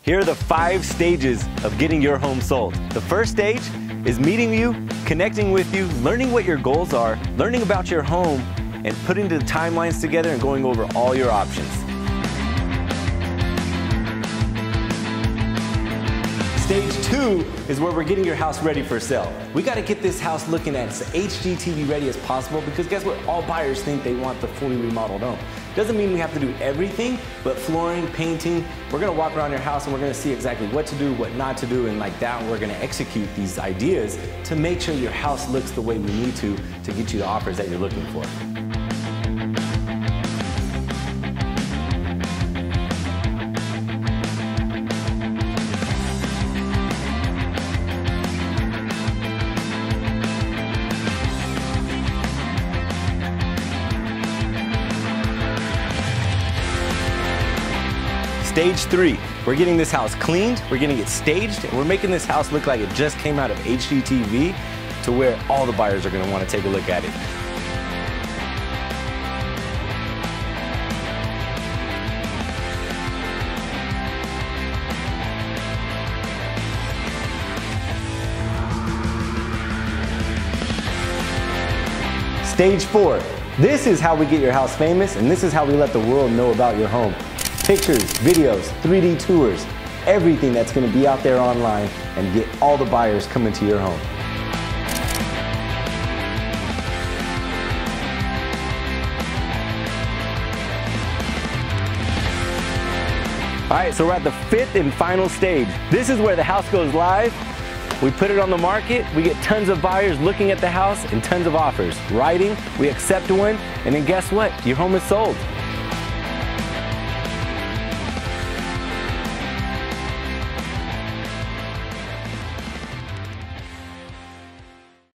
Here are the 5 stages of getting your home sold. The first stage is meeting you, connecting with you, learning what your goals are, learning about your home, and putting the timelines together and going over all your options. Stage 2 is where we're getting your house ready for sale. We got to get this house looking as HGTV ready as possible, because guess what? All buyers think they want the fully remodeled home. Doesn't mean we have to do everything, but flooring, painting, we're going to walk around your house and we're going to see exactly what to do, what not to do, and like that we're going to execute these ideas to make sure your house looks the way we need to get you the offers that you're looking for. Stage 3, we're getting this house cleaned, we're getting it staged, and we're making this house look like it just came out of HGTV to where all the buyers are going to want to take a look at it. Stage 4, this is how we get your house famous, and this is how we let the world know about your home. Pictures, videos, 3D tours, everything that's going to be out there online and get all the buyers coming to your home. All right, so we're at the 5th and final stage. This is where the house goes live. We put it on the market, we get tons of buyers looking at the house and tons of offers. Writing, we accept one, and then guess what? Your home is sold.